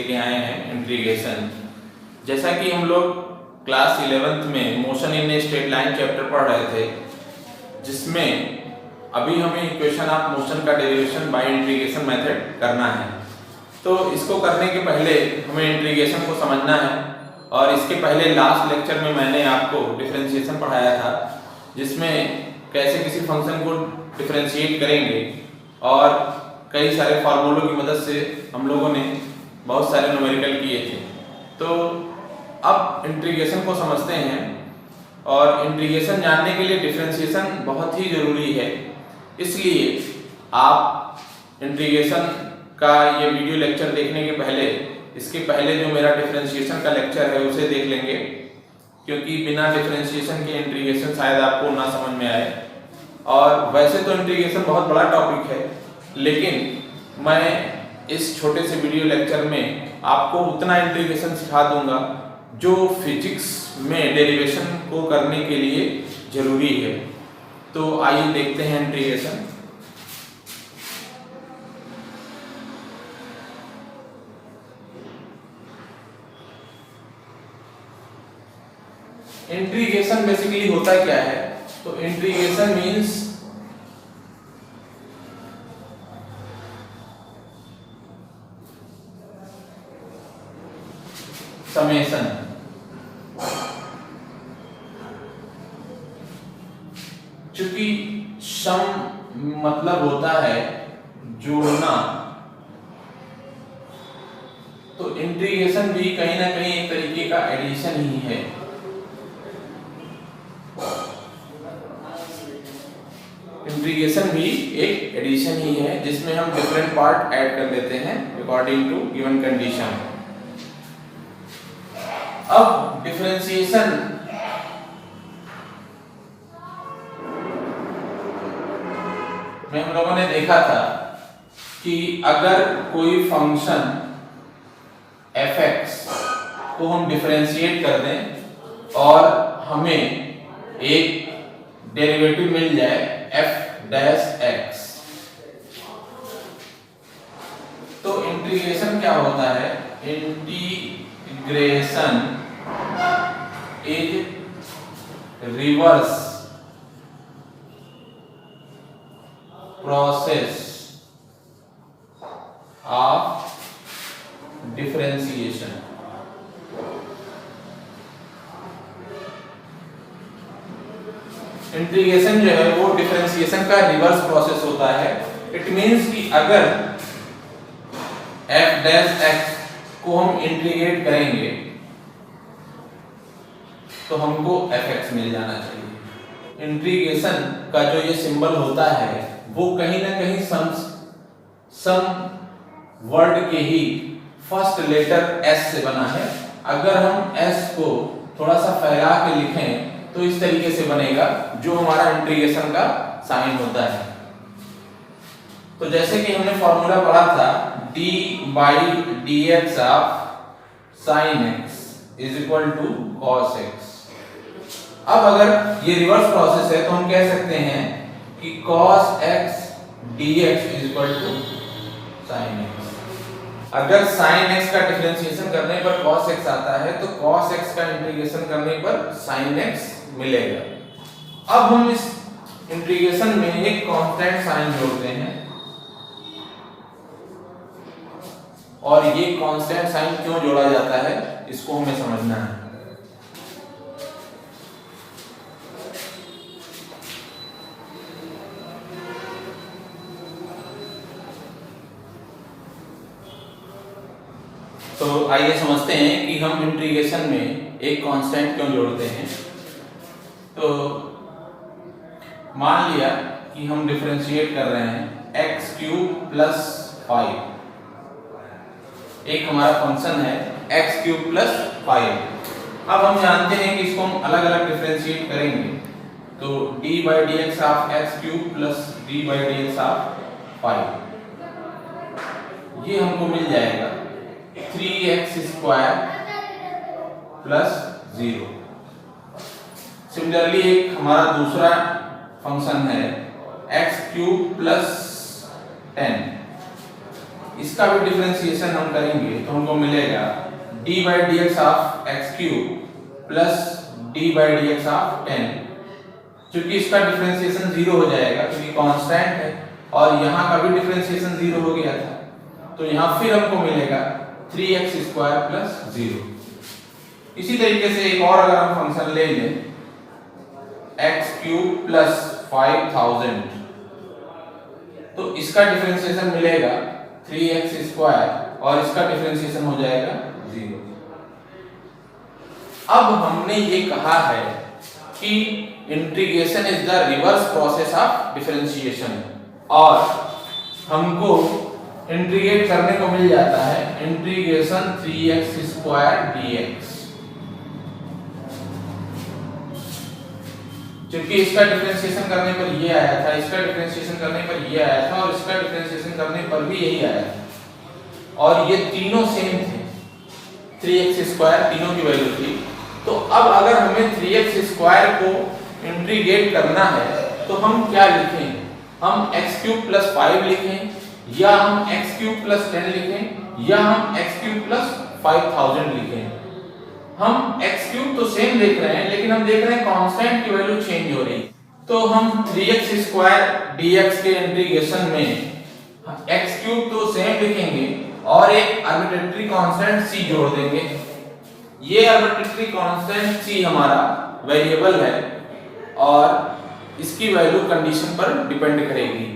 लेके आए हैं इंटीग्रेशन। जैसा कि हम लोग क्लास 11th में motion in a straight line chapter पढ़ रहे थे, जिसमें अभी हमें इक्वेशन ऑफ मोशन का डेरिवेशन बाय इंटीग्रेशन मेथड करना है। तो इसको करने के पहले हमें इंटीग्रेशन को समझना है, और इसके पहले लास्ट लेक्चर में मैंने आपको डिफरेंशिएशन पढ़ाया था, जिसमें कैसे किसी फंक्शन को डिफरेंशिएट करेंगे, और कई सारे फार्मूलों की मदद से हम लोगों ने बहुत सारे न्यूमेरिकल किए थे। तो अब इंटीग्रेशन को समझते हैं, और इंटीग्रेशन जानने के लिए डिफरेंशिएशन बहुत ही ज़रूरी है। इसलिए आप इंटीग्रेशन का ये वीडियो लेक्चर देखने के पहले, इसके पहले जो मेरा डिफरेंशिएशन का लेक्चर है उसे देख लेंगे, क्योंकि बिना डिफरेंशिएशन के इंटीग्रेशन शायद आपको ना समझ में आए। और वैसे तो इंटीग्रेशन बहुत बड़ा टॉपिक है, लेकिन मैं इस छोटे से वीडियो लेक्चर में आपको उतना इंटीग्रेशन सिखा दूंगा जो फिजिक्स में डेरिवेशन को करने के लिए जरूरी है। तो आइए देखते हैं इंटीग्रेशन। इंटीग्रेशन बेसिकली होता क्या है? तो इंटीग्रेशन मीन्स समेशन। चूंकि सम मतलब होता है जोड़ना, तो इंटीग्रेशन भी कहीं ना कहीं एक तरीके का एडिशन ही है। इंटीग्रेशन भी एक एडिशन ही है, जिसमें हम डिफरेंट पार्ट ऐड कर देते हैं अकॉर्डिंग टू गिवन कंडीशन। अब डिफरेंशिएशन में हम लोगों ने देखा था कि अगर कोई फंक्शन f(x) को हम डिफरेंशिएट कर दें और हमें एक डेरिवेटिव मिल जाए f'(x), तो इंटीग्रेशन क्या होता है? Integration is reverse process of differentiation. Integration जो है वो डिफरेंशिएशन का रिवर्स प्रोसेस होता है। इट मींस कि अगर f'(x) को हम इंटीग्रेट करेंगे तो हमको fx मिल जाना चाहिए। इंटीग्रेशन का जो ये सिंबल होता है वो कहीं ना कहीं सम वर्ड के ही फर्स्ट लेटर s से बना है। अगर हम s को थोड़ा सा फैला के लिखें तो इस तरीके से बनेगा, जो हमारा इंटीग्रेशन का साइन होता है। तो जैसे कि हमने फॉर्मूला पढ़ा था, d/dx of sin x is equal to cos x। अब अगर ये रिवर्स प्रोसेस है तो हम कह सकते हैं कि cos x dx is equal to sin x। अगर sin x का डिफरेंशिएशन करने पर cos x आता है तो cos x का इंटीग्रेशन करने पर sin x मिलेगा। अब हम इस इंटीग्रेशन में एक कांस्टेंट साइन जोड़ते हैं, और ये कांस्टेंट साइन क्यों जोड़ा जाता है इसको हमें समझना है। तो आइए समझते हैं कि हम इंटीग्रेशन में एक कांस्टेंट क्यों जोड़ते हैं। तो मान लिया कि हम डिफरेंशिएट कर रहे हैं x³ + 5। एक हमारा फंक्शन है x³ + 5। अब हम जानते हैं कि इसको हम अलग अलग डिफरेंशिएट करेंगे, तो d/dx of x³ + d/dx of 5, ये हमको मिल जाएगा 3x² + 0। सिमिलरली एक हमारा दूसरा फंक्शन है x³ + 10। इसका भी डिफरेंशिएशन हम करेंगे तो हमको मिलेगा d/dx of x³ plus d/dx of 10। क्योंकि इसका डिफरेंशिएशन 0 हो जाएगा क्योंकि कांस्टेंट है और यहाँ का भी डिफरेंशिएशन 0 हो गया था, तो यहाँ फिर हमको मिलेगा 3x² प्लस 0। इसी तरीके से एक और अगर हम फंक्शन ले लें x³ प्लस 5000, तो इसका डिफरेंशिएशन मिलेगा 3x² और इसका डिफरेंशिएशन हो जाएगा 0। अब हमने ये कहा है कि integration is the reverse process of differentiation और हमको इंटीग्रेट करने को मिल जाता है इंटीग्रेशन 3x² dx, क्योंकि इसका डिफरेंशिएशन करने पर ये आया था, इसका डिफरेंशिएशन करने पर ये आया था और इसका डिफरेंशिएशन करने पर भी यही आया था और ये तीनों सेम थे, 3x² तीनों की वैल्यू थी। तो अब अगर हमें 3x² को इंटीग्रेट करना है तो हम क्या लिखें? हम x³ प्लस 5 लिखें या हम x³ प्लस 10 लिखें या हम x³ प्लस 5000 लिखें? हम x³ तो सेम देख रहे हैं लेकिन हम देख रहे हैं कांस्टेंट की वैल्यू चेंज हो रही, तो हम 3x² dx के इंटीग्रेशन में x³ तो सेम लिखेंगे और एक आर्बिट्रेरी कांस्टेंट c जोड़ देंगे। ये आर्बिट्रेरी कांस्टेंट c हमारा वेरिएबल है और इसकी वैल्यू कंडीशन पर डिपेंड करेगी।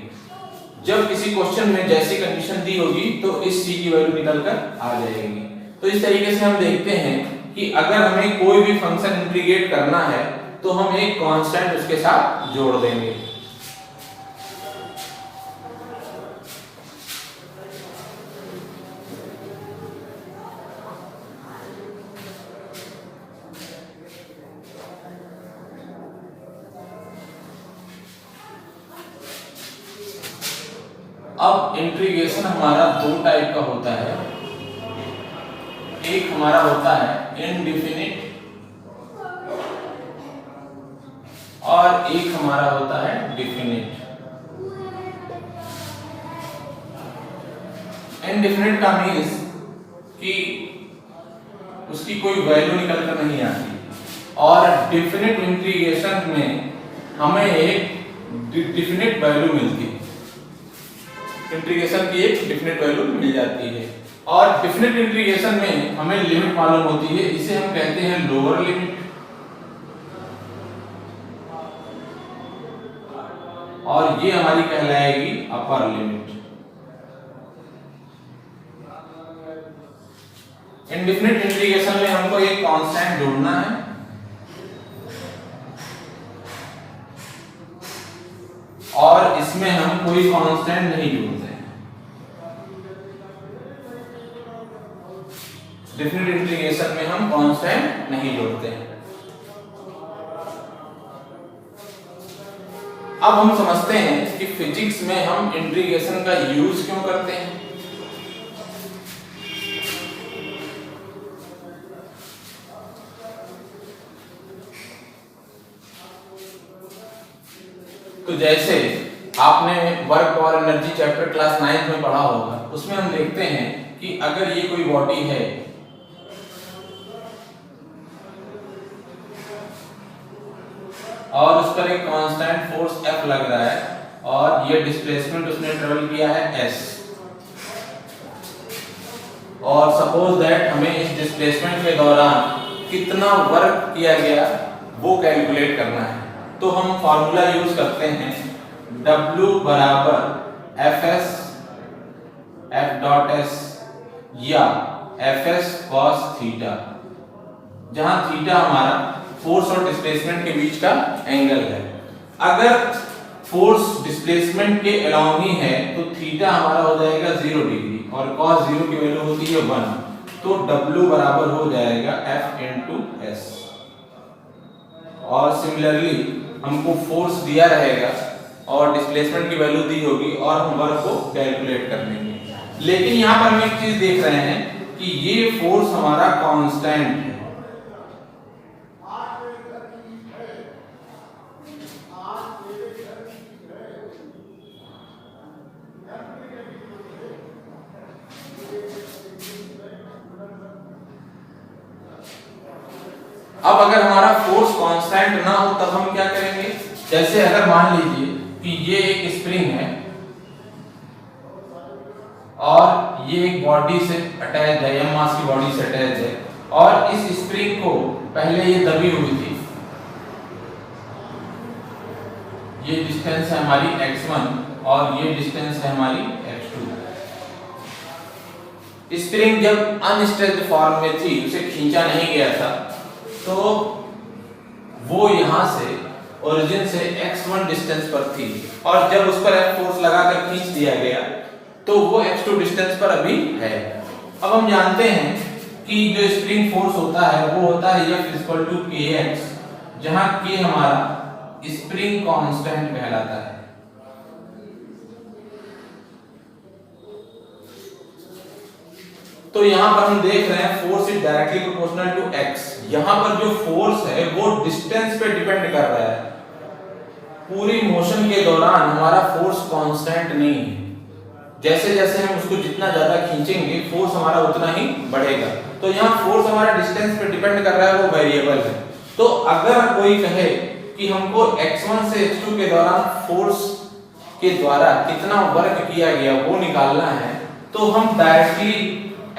जब किसी क्वेश्चन में जैसी कंडीशन दी होगी तो इस c की वैल्यू निकल कर आ जाएगी। तो इस तरीके से हम देखते हैं कि अगर हमें कोई भी फंक्शन इंटीग्रेट करना है तो हम एक कांस्टेंट उसके साथ जोड़ देंगे। अब इंटीग्रेशन हमारा दो टाइप का होता है, एक हमारा होता है इनडिफिनिट और एक हमारा होता है डिफिनिट। इनडिफिनिट का मीन्स कि उसकी कोई वैल्यू निकल कर नहीं आती और डिफिनिट इंटीग्रेशन में हमें एक डिफिनिट वैल्यू मिलती है, इंटीग्रेशन की एक डिफिनिट वैल्यू मिल जाती है। और डिफिनिट इंटीग्रेशन में हमें लिमिट मालूम होती है, इसे हम कहते हैं लोअर लिमिट और ये हमारी कहलाएगी अपर लिमिट। इनडिफिनिट इंटीग्रेशन में हमको एक कांस्टेंट जोड़ना है और इसमें हम कोई कांस्टेंट नहीं जोड़ते हैं। डिफिनिट इंटीग्रेशन में हम कांस्टेंट नहीं जोड़ते हैं। अब हम समझते हैं कि फिजिक्स में हम इंटीग्रेशन का यूज क्यों करते हैं। तो जैसे आपने वर्क और एनर्जी चैप्टर क्लास 9 में पढ़ा होगा, उसमें हम देखते हैं कि अगर ये कोई बॉडी है और उस पर एक कांस्टेंट फोर्स F लग रहा है और ये डिस्प्लेसमेंट उसने ट्रेवल किया है s, और सपोज दैट हमें इस डिस्प्लेसमेंट के दौरान कितना वर्क किया गया वो कैलकुलेट करना है। तो हम फार्मूला यूज करते हैं W बराबर Fs F.s या Fs cos थीटा, जहां थीटा हमारा फोर्स और डिस्प्लेसमेंट के बीच का एंगल है। अगर फोर्स डिस्प्लेसमेंट के अलोंग ही है तो थीटा हमारा हो जाएगा 0 डिग्री और cos 0 की वैल्यू होती है 1, तो W बराबर हो जाएगा F into S। और सिमिलरली हमको फोर्स दिया रहेगा और डिस्प्लेसमेंट की वैल्यू दी होगी और हम वर्क को कैलकुलेट कर लेंगे। लेकिन यहाँ पर हम एक चीज देख रहे हैं कि ये फोर्स हमारा कांस्टेंट है, अब अगर हमारा फोर्स कांस्टेंट ना हो तब हम क्या करेंगे, जैसे अगर मान लीजिए कि ये एक स्प्रिंग है और ये एक बॉडी से अटैच है, एम मास की बॉडी से अटैच है, और इस स्प्रिंग को पहले ये दबी हुई थी, ये डिस्टेंस है हमारी x1 और ये डिस्टेंस है हमारी x2। स्प्रिंग जब अनस्ट्रेच्ड फॉर्म में थी, उसे खींचा नहीं गया था, तो वो यहां से ओरिजिन से x1 डिस्टेंस पर थी, और जब उस पर F फोर्स लगाकर खींच दिया गया तो वो x2 डिस्टेंस पर अभी है। अब हम जानते हैं कि जो स्प्रिंग फोर्स होता है वो होता है F=kx, जहां k हमारा स्प्रिंग कांस्टेंट कहलाता है। तो यहां पर हम देख रहे हैं force is directly proportional to x। यहां पर जो फोर्स है वो डिस्टेंस पे डिपेंड कर रहा है। पूरी मोशन के दौरान हमारा फोर्स कांस्टेंट नहीं है, जैसे जैसे हम उसको जितना ज्यादा खींचेंगे फोर्स हमारा उतना ही बढ़ेगा। तो यहाँ फोर्स हमारा डिस्टेंस पे डिपेंड कर रहा है, वो वेरिएबल है। तो अगर कोई कहे कि हमको x1 से x2 के दौरान फोर्स के द्वारा कितना वर्क किया गया वो निकालना है, तो हम डायरेक्टली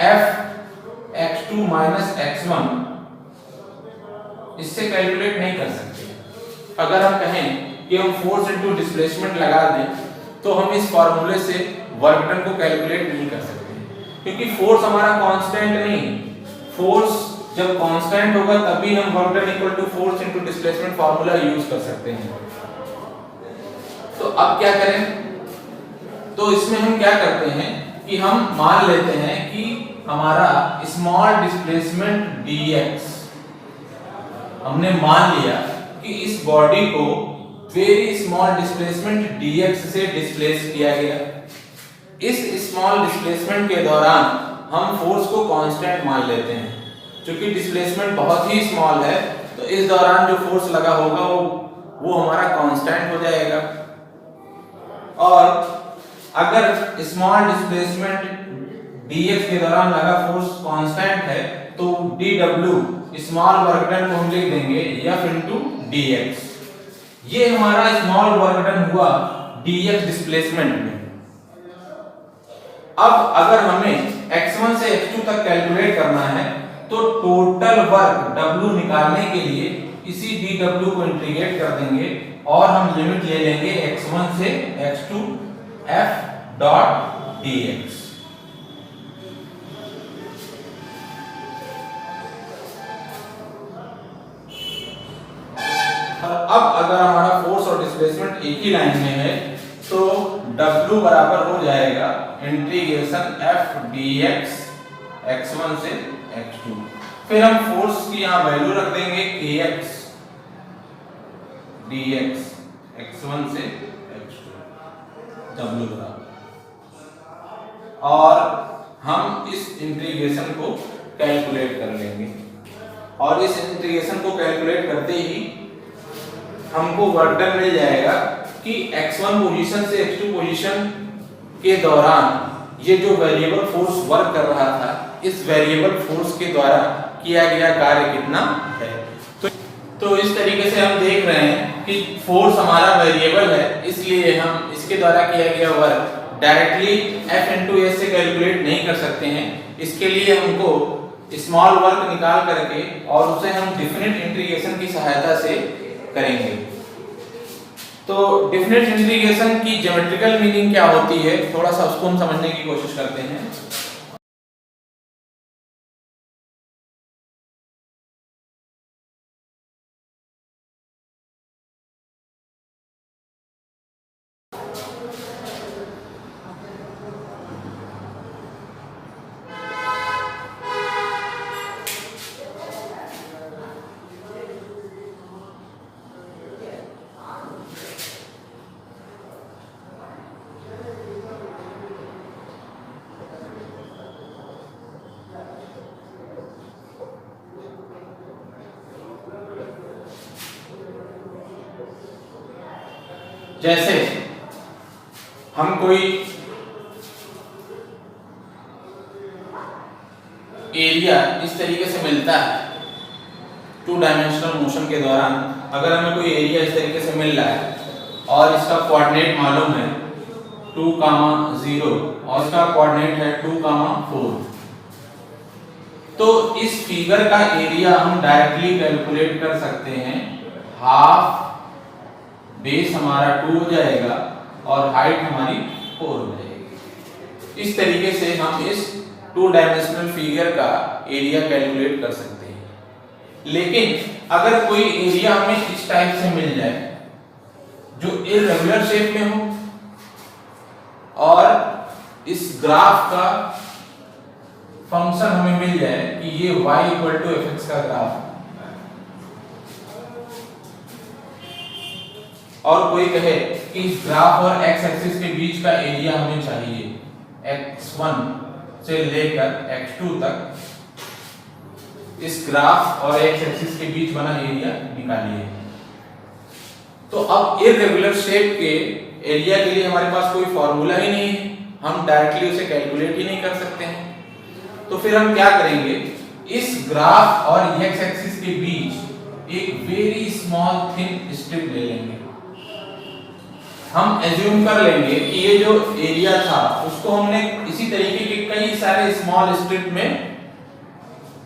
f(x2 - x1) इससे कैलकुलेट नहीं कर सकते। अगर हम कहें कि हम फोर्स इनटू डिस्प्लेसमेंट लगा दें तो हम इस फार्मूले से वर्क डन को कैलकुलेट नहीं कर सकते, क्योंकि फोर्स हमारा कांस्टेंट नहीं। फोर्स जब कांस्टेंट होगा तभी हम work done equal to force into displacement formula use कर सकते हैं। तो अब क्या करें, तो इसमें हम क्या करते हैं कि हम मान लेते हैं कि हमारा स्मॉल डिस्प्लेसमेंट dx, हमने मान लिया कि इस बॉडी को वेरी स्मॉल डिस्प्लेसमेंट dx से डिस्प्लेस किया गया। इस स्मॉल डिस्प्लेसमेंट के दौरान हम फोर्स को कांस्टेंट मान लेते हैं, क्योंकि डिस्प्लेसमेंट बहुत ही स्मॉल है, तो इस दौरान जो फोर्स लगा होगा वो हमारा कांस्टेंट हो जाएगा। और अगर स्मॉल डिस्प्लेसमेंट dx के दौरान लगा फोर्स कांस्टेंट है तो dw स्मॉल वर्क डन को हम लिख देंगे F(dx)। ये हमारा स्मॉल वर्क डन हुआ dx डिस्प्लेसमेंट में। अब अगर हमें x1 से x2 तक कैलकुलेट करना है तो टोटल वर्क w निकालने के लिए इसी dw को इंटीग्रेट कर देंगे और हम लिमिट ले लेंगे x1 से x2 f.dx। अब अगर हमारा फोर्स और डिस्प्लेसमेंट एक ही लाइन में है तो W बराबर हो जाएगा इंटीग्रेशन f(dx) x1 से x2। फिर हम फोर्स की यहाँ वैल्यू रख देंगे kx dx x1 से x2 W बराबर, और हम इस इंटीग्रेशन को कैलकुलेट कर लेंगे। और इस इंटीग्रेशन को कैलकुलेट करते ही हमको वर्क डन मिल जाएगा कि x1 पोजीशन से x2 पोजीशन के दौरान ये जो वेरिएबल फोर्स वर्क कर रहा था, इस वेरिएबल फोर्स के द्वारा किया गया कार्य कितना है। तो इस तरीके से हम देख रहे हैं कि फोर्स हमारा वेरिएबल है, इसलिए हम इसके द्वारा किया गया वर्क डायरेक्टली F(s) से कैलकुलेट नहीं कर सकते हैं। इसके लिए हमको स्मॉल वर्क निकाल करके और उसे हम डिफिनिट इंटीग्रेशन की सहायता से करेंगे। तो डिफिनिट इंटीग्रेशन की ज्योमेट्रिकल मीनिंग क्या होती है, थोड़ा सा उसको हम समझने की कोशिश करते हैं। जैसे हम कोई एरिया इस तरीके से मिलता है टू डायमेंशनल मोशन के दौरान अगर हमें कोई एरिया इस तरीके से मिल रहा है और इसका कोऑर्डिनेट मालूम है 2, 0 और इसका कोऑर्डिनेट है 2, 4, तो इस फिगर का एरिया हम डायरेक्टली कैलकुलेट कर सकते हैं। हाफ बेस हमारा 2 हो जाएगा और हाइट हमारी 4 हो जाएगी। इस तरीके से हम इस 2 डायमेंशनल फिगर का एरिया कैलकुलेट कर सकते हैं। लेकिन अगर कोई एरिया हमें इस टाइप से मिल जाए जो इर्रेगुलर शेप में हो और इस ग्राफ का फंक्शन हमें मिल जाए कि ये y = fx का ग्राफ, और कोई कहे कि इस ग्राफ और x एक्सिस के बीच का एरिया हमें चाहिए, x1 से लेकर x2 तक इस ग्राफ और x एक्सिस के बीच बना एरिया निकालिए। तो अब इर्रेगुलर शेप के एरिया के लिए हमारे पास कोई फॉर्मूला ही नहीं है, हम डायरेक्टली उसे कैलकुलेट ही नहीं कर सकते हैं। तो फिर हम क्या करेंगे, इस ग्राफ और x एक्सिस के बीच एक वेरी स्मॉल थिन स्ट्रिप ले लेंगे। हम एज्यूम कर लेंगे कि ये जो एरिया था उसको हमने इसी तरीके के कई सारे स्मॉल स्ट्रिप में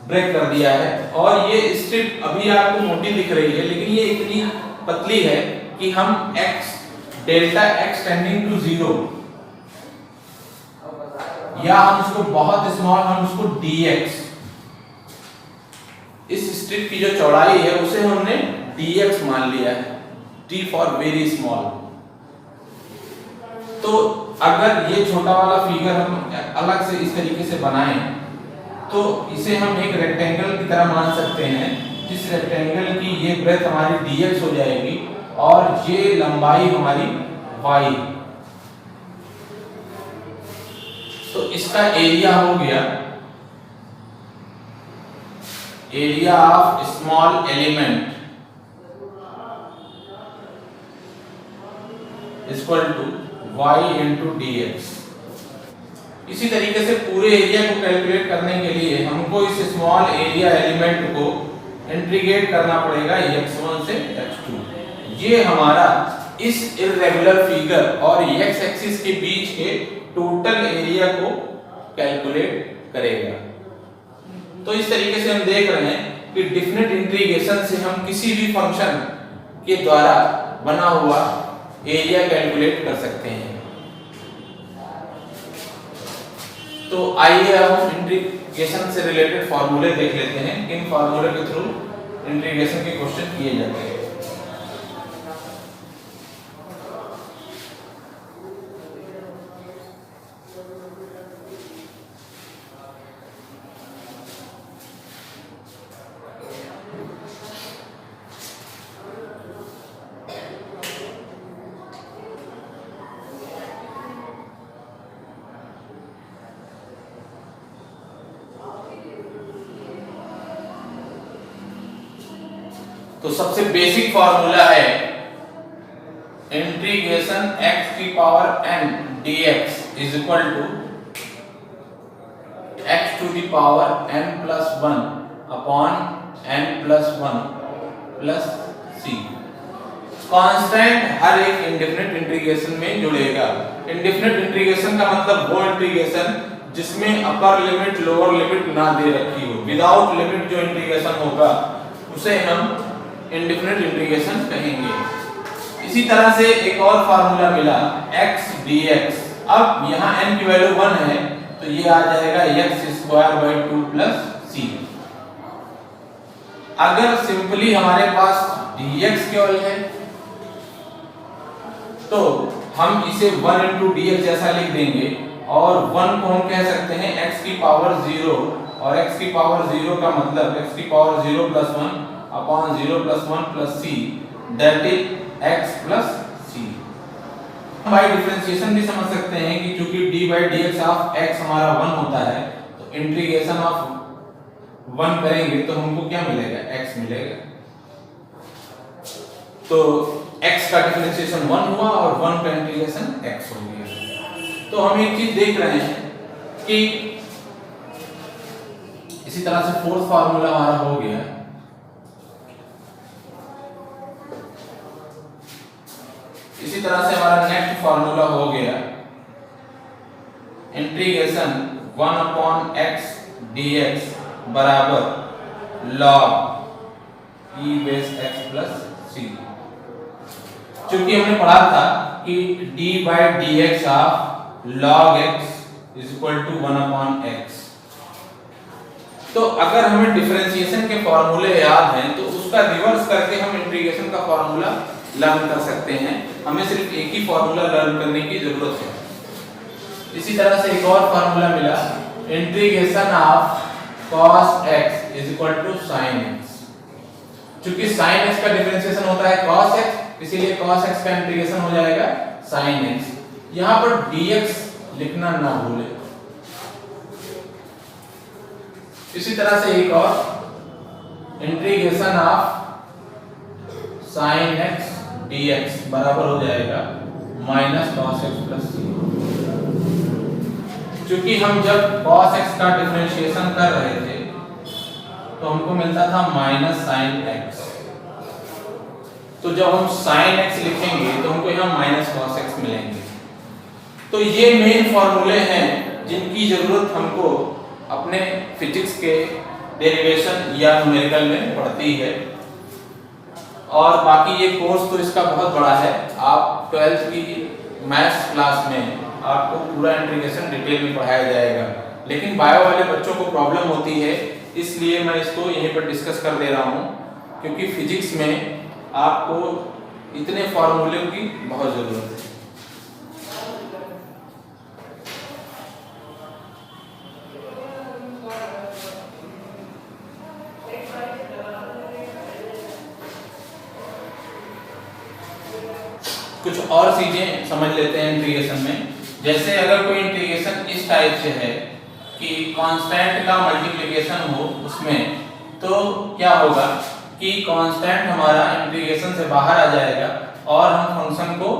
ब्रेक कर दिया है, और ये स्ट्रिप अभी आपको मोटी दिख रही है लेकिन ये इतनी पतली है कि हम x delta x tending to 0 या हम उसको बहुत स्मॉल, हम उसको dx, इस स्ट्रिप की जो चौड़ाई है उसे हमने dx मान लिया है, d फॉर वेरी स्मॉल। तो अगर ये छोटा वाला फिगर हम अलग से इस तरीके से बनाएं तो इसे हम एक रेक्टेंगल की तरह मान सकते हैं, जिस रेक्टेंगल की ये ब्रेथ हमारी dx हो जाएगी और ये लंबाई हमारी y। तो इसका एरिया हो गया area of small element equal to y into dx। इसी तरीके से पूरे एरिया को कैलकुलेट करने के लिए हमको इस स्मॉल एरिया एलिमेंट को इंटीग्रेट करना पड़ेगा x1 से x2। ये हमारा इस इर्रेगुलर फिगर और x एक्सिस के बीच के टोटल एरिया को कैलकुलेट करेगा। तो इस तरीके से हम देख रहे हैं कि डिफिनिट इंटीग्रेशन से हम किसी भी फंक्शन के द्वारा बना हुआ एरिया कैलकुलेट कर सकते हैं। तो आइए हम इंटीग्रेशन से रिलेटेड फार्मूले देख लेते हैं, किन फार्मूले के थ्रू इंटीग्रेशन के क्वेश्चन किए जाते हैं। तो सबसे बेसिक फार्मूला है इंटीग्रेशन x की power n dx is equal to x to the power n plus 1 upon n plus 1 plus c। Constant हर एक इंडेफिनिट इंटीग्रेशन में जुड़ेगा। इंडेफिनिट इंटीग्रेशन का मतलब वो इंटीग्रेशन जिसमें अपर लिमिट लोअर लिमिट ना दे रखी हो, विदाउट लिमिट जो इंटीग्रेशन होगा उसे हम इंडेफिनिट इंटीग्रेशन कहेंगे। इसी तरह से एक और फार्मूला मिला x dx। अब यहाँ n की वैल्यू 1 है तो ये आ जाएगा x² 2 प्लस c। अगर सिंपली हमारे पास dx केवल है तो हम इसे 1 into dx जैसा लिख देंगे, और 1 को हम कह सकते हैं x की पावर 0, और x की पावर 0 का मतलब x की power 0 plus 1 upon 0 plus 1 plus c, that is x plus c। हम बाय डिफरेंशिएशन भी समझ सकते हैं कि चूंकि d by dx of x हमारा 1 होता है तो इंटीग्रेशन ऑफ 1 करेंगे तो हमको क्या मिलेगा, x मिलेगा। तो x का डिफरेंशिएशन 1 हुआ और 1 का इंटीग्रेशन x हो गया। तो हम एक चीज देख रहे हैं कि इसी तरह से फोर्थ फार्मूला हमारा हो गया इसी तरह से हमारा नेक्स्ट फॉर्मूला हो गया इंटीग्रेशन 1/x dx बराबर log e base x plus c। चूंकि हमने पढ़ा था कि d by dx of log x is equal to 1/x। तो अगर हमें डिफरेंशिएशन के फॉर्मूले याद हैं तो उसका रिवर्स करके हम इंटीग्रेशन का फॉर्मूला लर्न कर सकते हैं। हमें सिर्फ एक ही फॉर्मूला लर्न करने की जरूरत है। इसी तरह से एक और फॉर्मूला मिला integration of cos x is equal to sin x। चूंकि sin x का डिफरेंशिएशन होता है cos x, इसीलिए cos x का इंटीग्रेशन हो जाएगा sin x। यहां पर dx लिखना ना भूलें। इसी तरह से एक और integration of sin x dx बराबर हो जाएगा minus cos x plus c। क्योंकि हम जब cos x का डिफरेंशिएशन कर रहे थे तो हमको मिलता था माइनस sin x। तो जब हम sin x लिखेंगे तो हमको यहाँ माइनस cos x मिलेंगे। तो ये मेन फॉर्मूले हैं जिनकी जरूरत हमको अपने फिजिक्स के डेरिवेशन या न्यूमेरिकल में पड़ती है। और बाकी ये कोर्स तो इसका बहुत बड़ा है। आप 12th की मैथ्स क्लास में आपको पूरा इंटीग्रेशन डिटेल में पढ़ाया जाएगा, लेकिन बायो वाले बच्चों को प्रॉब्लम होती है, इसलिए मैं इसको यहीं पर डिस्कस कर दे रहा हूँ, क्योंकि फिजिक्स में आपको इतने फॉर्मूले की बहुत जरूरत है। कुछ और चीजें समझ लेते हैं इंटीग्रेशन में। जैसे अगर कोई इंटीग्रेशन इस टाइप से है कि कांस्टेंट का मल्टीप्लिकेशन हो उसमें, तो क्या होगा कि कांस्टेंट हमारा इंटीग्रेशन से बाहर आ जाएगा और हम फंक्शन को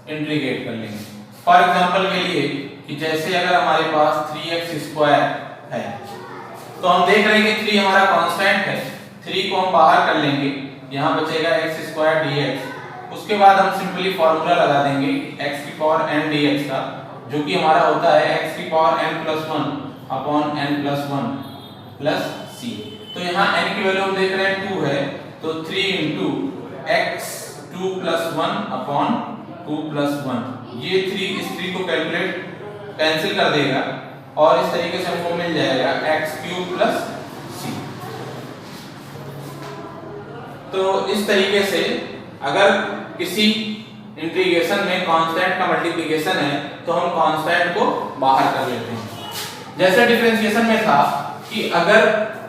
इंटीग्रेट कर लेंगे। फॉर एग्जांपल के लिए कि जैसे अगर हमारे पास 3x² है, तो हम देख रहे हैं कि 3 हमारा कांस्टेंट है, 3 को हम बाहर कर लेंगे, यहाँ बचेगा x² dx। उसके बाद हम सिंपली फॉर्मूला लगा देंगे x की पावर n dx का, जो कि हमारा होता है x की power n+1 upon n+1 plus c। तो यहाँ n की वैल्यू हम देख रहे हैं 2 है, तो 3 into x 2+1 अपॉन 2+1। ये 3 इस 3 को कैंसिल कर देगा और इस तरीके से हमको मिल जाएगा x³ प्लस c। तो इस तरीके से अगर किसी इंटीग्रेशन में कांस्टेंट का मल्टीप्लिकेशन है तो हम कांस्टेंट को बाहर कर लेते हैं। जैसे डिफरेंशिएशन में था कि अगर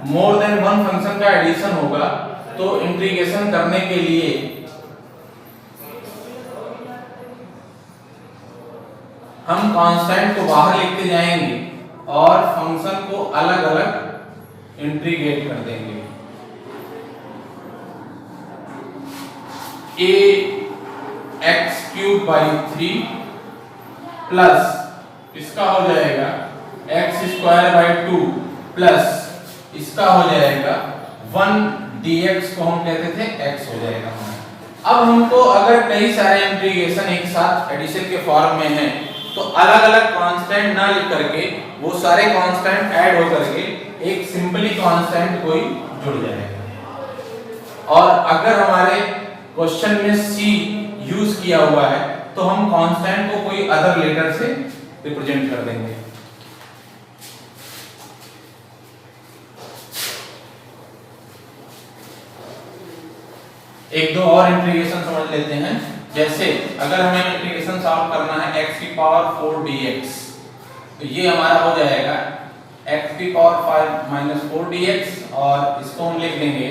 मोर देन वन फंक्शन का एडिशन होगा तो इंटीग्रेशन करने के लिए हम कांस्टेंट को बाहर लिखते जाएंगे और फंक्शन को अलग अलग इंटीग्रेट कर देंगे। ax³/3 प्लस इसका हो जाएगा x²/2 प्लस इसका हो जाएगा 1 dx को हम कहते थे x हो जाएगा। अब हमको अगर कई सारे इंटीग्रेशन एक साथ एडिशन के फॉर्म में हैं तो अलग अलग कांस्टेंट ना लिख करके वो सारे कांस्टेंट ऐड हो करके एक सिंपली कांस्टेंट कोई जुड़ जाएगा। और अगर हमारे क्वेश्चन में c यूज किया हुआ है तो हम कांस्टेंट को कोई अदर लेटर से रिप्रेजेंट कर देंगे। एक दो और इंटीग्रेशन समझ लेते हैं। जैसे अगर हमें इंटीग्रेशन सॉल्व करना है x की पावर 4 dx, तो ये हमारा हो जाएगा x की पावर 5 - 4 dx और इसको हम लिख देंगे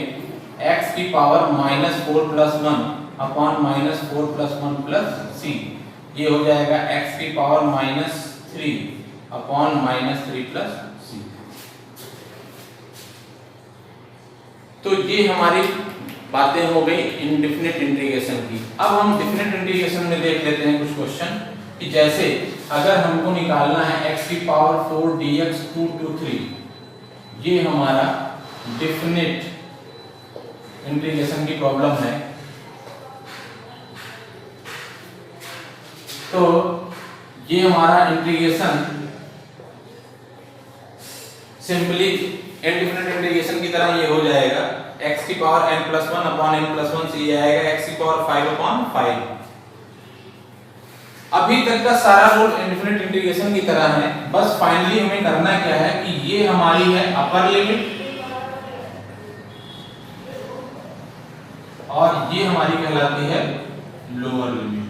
x की पावर -4+1 अपॉन -4+1 प्लस c। ये हो जाएगा x की पावर -3 अपॉन -3 प्लस c। तो ये हमारी बातें हो गई इनडिफिनिट इंटीग्रेशन की। अब हम डिफिनिट इंटीग्रेशन में देख लेते हैं कुछ क्वेश्चन कि जैसे अगर हमको निकालना है x की पावर 4 dx 2 to 3, ये हमारा डिफिनिट इंटीग्रेशन की प्रॉब्लम है। तो ये हमारा इंटीग्रेशन सिंपली इनडिफिनिट इंटीग्रेशन की तरह ये हो जाएगा, x की पावर n+1 अपॉन n+1 से ये आएगा x की पावर 5/5। अभी तक का सारा रूल इनडिफिनिट इंटीग्रेशन की तरह है, बस फाइनली हमें करना क्या है कि ये हमारी है अपर लिमिट और ये हमारी कहलाती है लोअर लिमिट।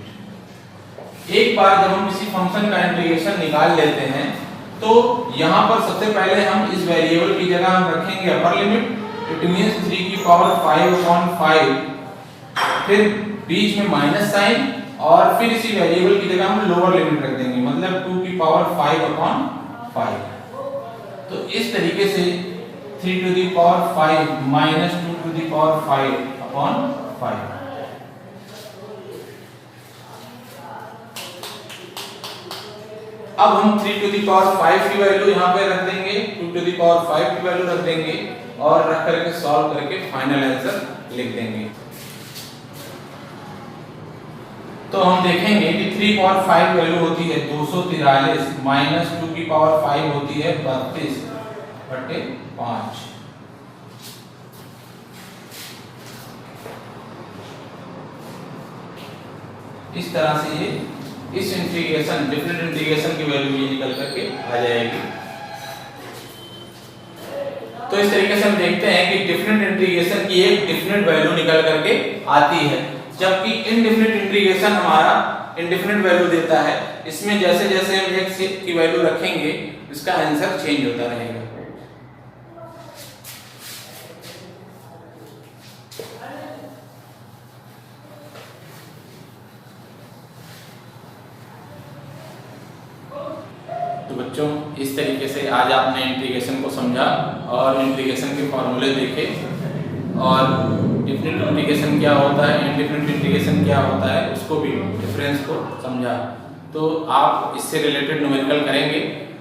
एक बार जब हम किसी फंक्शन का इंटीग्रेशन निकाल लेते हैं तो यहाँ पर सबसे पहले हम इस वेरिएबल की जगह हम रखेंगे अपर लिमिट, इट मींस 3 की पावर 5/5, फिर बीच में माइनस साइन और फिर इसी वेरिएबल की जगह हम लोअर लिमिट रख देंगे, मतलब 2 की पावर 5/5। तो इस तरीके से 3 to the power 5 minus 2 to the power 5/5। अब हम 3 टू दी पावर 5 की वैल्यू यहाँ पे रख देंगे, 2 टू दी पावर 5 की वैल्यू रख देंगे और रख करके सॉल्व करके फाइनल आंसर लिख देंगे। तो हम देखेंगे कि 3 पावर 5 वैल्यू होती है 243 माइनस 2 की पावर 5 होती है 32/5। इस तरह से ये इस इंटीग्रेशन डिफरेंट इंटीग्रेशन की वैल्यू ये निकल करके आ जाएगी। तो इस तरीके से हम देखते हैं कि डिफरेंट इंटीग्रेशन की एक डिफरेंट वैल्यू निकल करके आती है, जबकि इनडिफिनिट इंटीग्रेशन हमारा इनडिफिनिट वैल्यू देता है। इसमें जैसे जैसे हम x की वैल्यू रखेंगे इसका आंसर चेंज होता रहेगा। तो बच्चों इस तरीके से आज आपने इंटीग्रेशन को समझा और इंटीग्रेशन के फॉर्मूले देखे और डिफरेंट इंटीग्रेशन क्या होता है, इनडिफरेंट इंटीग्रेशन क्या होता है, उसको भी डिफरेंस को समझा। तो आप इससे रिलेटेड न्यूमेरिकल करेंगे।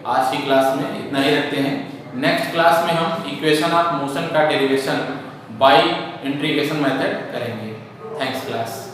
आज की क्लास में इतना ही रखते हैं। नेक्स्ट क्लास में हम इक्वेशन ऑफ मोशन का डेरिवेशन बाय इंटीग्रेशन मेथड करेंगे। Thanks class.